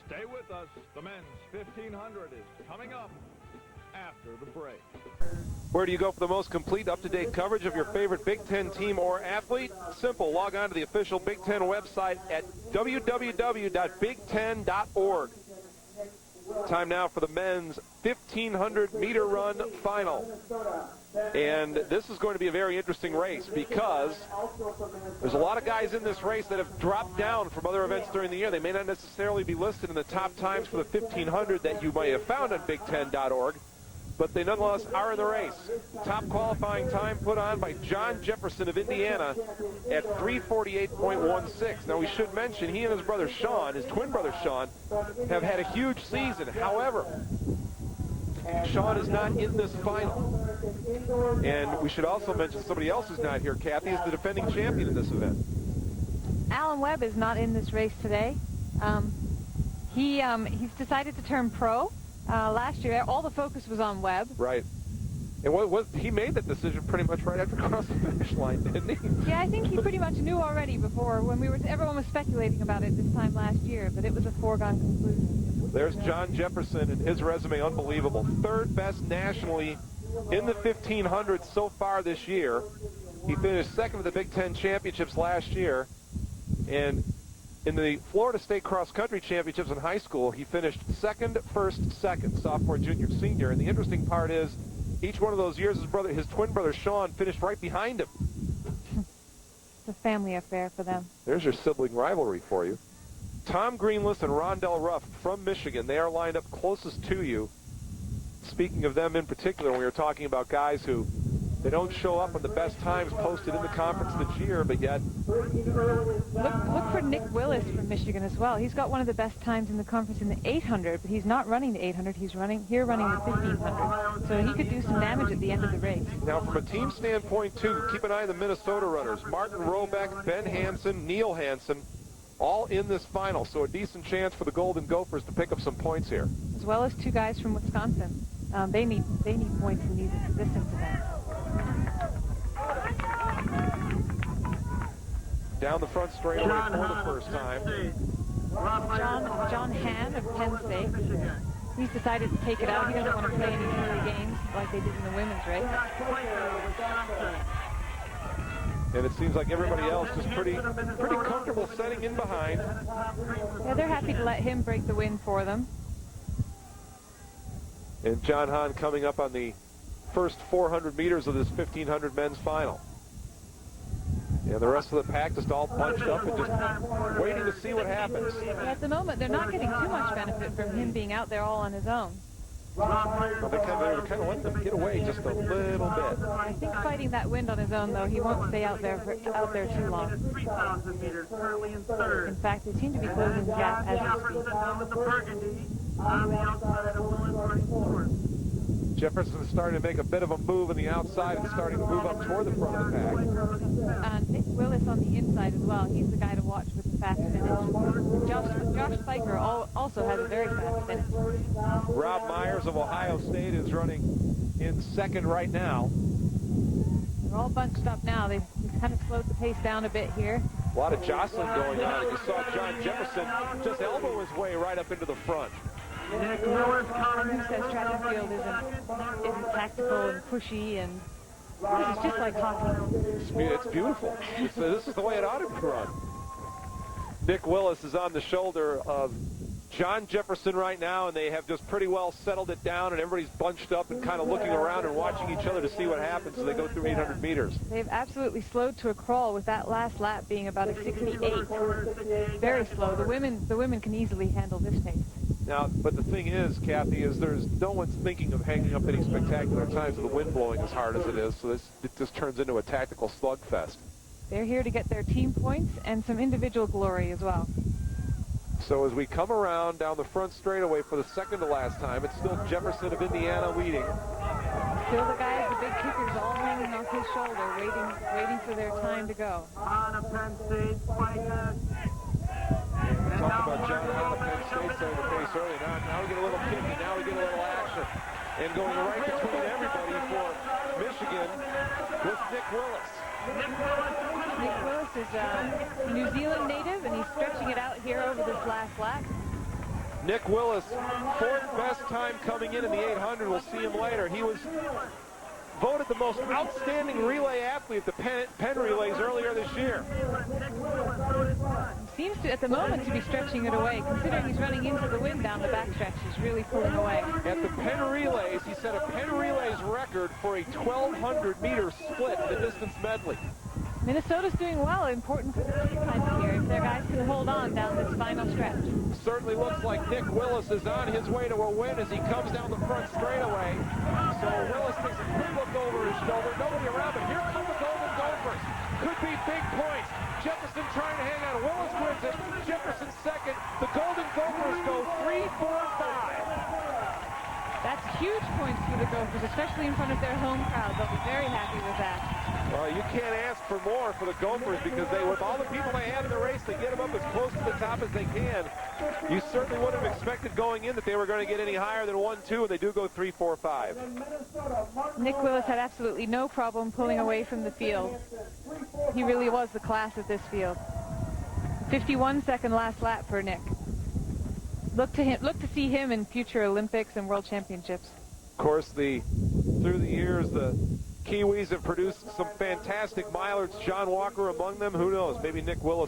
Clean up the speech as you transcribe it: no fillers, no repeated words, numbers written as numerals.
Stay with us. The men's 1500 is coming up after the break. Where do you go for the most complete, up-to-date coverage of your favorite Big Ten team or athlete? Simple. Log on to the official Big Ten website at www.big10.org. Time now for the men's 1,500-meter run final. And this is going to be a very interesting race because there's a lot of guys in this race that have dropped down from other events during the year. They may not necessarily be listed in the top times for the 1,500 that you might have found on big10.org, but they nonetheless are in the race. Top qualifying time put on by John Jefferson of Indiana at 3:48.16. Now, we should mention he and his brother Sean, his twin brother Sean, have had a huge season. However, Sean is not in this final. And we should also mention somebody else who's not here. Kathy is the defending champion in this event. Alan Webb is not in this race today. He's decided to turn pro. Last year, all the focus was on Webb. Right. And he made that decision pretty much right after crossing the finish line, didn't he? Yeah, I think he pretty much knew already before when everyone was speculating about it this time last year, but it was a foregone conclusion. There's John Jefferson, and his resume unbelievable. Third best nationally in the 1,500 so far this year. He finished second at the Big Ten Championships last year, and in the Florida State Cross Country Championships in high school, he finished second, first, second, sophomore, junior, senior. And the interesting part is, each one of those years, his twin brother Sean finished right behind him. It's a family affair for them. There's your sibling rivalry for you. Tom Greenless and Rondell Ruff from Michigan, they are lined up closest to you. Speaking of them in particular, when we were talking about guys who they don't show up on the best times posted in the conference this year, but yet... Look for Nick Willis from Michigan as well. He's got one of the best times in the conference in the 800, but he's not running the 800. He's running the 1,500. So he could do some damage at the end of the race. Now, from a team standpoint, too, keep an eye on the Minnesota runners. Martin Robeck, Ben Hansen, Neil Hansen, all in this final. So a decent chance for the Golden Gophers to pick up some points here. As well as two guys from Wisconsin. They need points in this incident. Down the front straightaway for the first time. John Hann of Penn State. He's decided to take it out. He doesn't want to play any early games like they did in the women's race. And it seems like everybody else is pretty comfortable setting in behind. Yeah, they're happy to let him break the wind for them. And John Hahn coming up on the first 400 meters of this 1,500 men's final. Yeah, the rest of the pack just all bunched up and just waiting to see what happens. Yeah, at the moment, they're not getting too much benefit from him being out there all on his own. Well, they kind of let them get away just a little bit. I think fighting that wind on his own, though, he won't stay out there too long. In fact, they seem to be closing the gap as we speak. Jefferson is starting to make a bit of a move on the outside and starting to move up toward the front of the pack. Nick Willis on the inside as well. He's the guy to watch with the fast finish. Josh Spiker also has a very fast finish. Rob Myers of Ohio State is running in second right now. They're all bunched up now. They've kind of slowed the pace down a bit here. A lot of jostling going on. You saw John Jefferson just elbow his way right up into the front. Who says track and field isn't tactical and pushy, and it's just like hockey. It's beautiful. This is the way it ought to be run. Nick Willis is on the shoulder of John Jefferson right now, and they have just pretty well settled it down, and everybody's bunched up and kind of looking around and watching each other to see what happens as they go through 800 meters. They've absolutely slowed to a crawl with that last lap being about a 68. Very slow. The women can easily handle this pace. Now, but the thing is, Kathy, is no one's thinking of hanging up any spectacular times with the wind blowing as hard as it is, so it just turns into a tactical slugfest. They're here to get their team points and some individual glory as well. So as we come around down the front straightaway for the second to last time, it's still Jefferson of Indiana leading. Still the guys, the big kickers, all hanging off his shoulder, waiting for their time to go. Talked about John Hahn of Penn State setting the pace early. Now we get a little kick, and now we get a little action. And going right between everybody for Michigan was Nick Willis. Nick Willis is a New Zealand native, and he's stretching it out here over this last lap. Nick Willis, fourth best time coming in the 800. We'll see him later. He was voted the most outstanding relay athlete at the Penn Relays earlier this year. Seems to, at the moment, to be stretching it away. Considering he's running into the wind down the backstretch, he's really pulling away. At the Penn Relays, he set a Penn Relays record for a 1,200-meter split in the distance medley. Minnesota's doing well. Important for the times here if their guys can hold on down this final stretch. Certainly looks like Nick Willis is on his way to a win as he comes down the front straightaway. So Willis takes a quick look over his shoulder. Nobody around, but here come the Golden Gophers. Could be big points. Jefferson trying to hang on. Willis wins it. Jefferson second. The Golden Gophers go 3-4-5. That's huge points for the Gophers, especially in front of their home crowd. They'll be very happy with that. Well, you can't ask for more for the Gophers because they, with all the people they have in the race, they get them up as close to the top as they can. You certainly wouldn't have expected going in that they were going to get any higher than 1-2, and they do go 3-4-5. Nick Willis had absolutely no problem pulling away from the field. He really was the class of this field. 51-second last lap for Nick. Look to see him in future Olympics and World Championships. Of course, through the years, the Kiwis have produced some fantastic milers. John Walker among them. Who knows? Maybe Nick Willis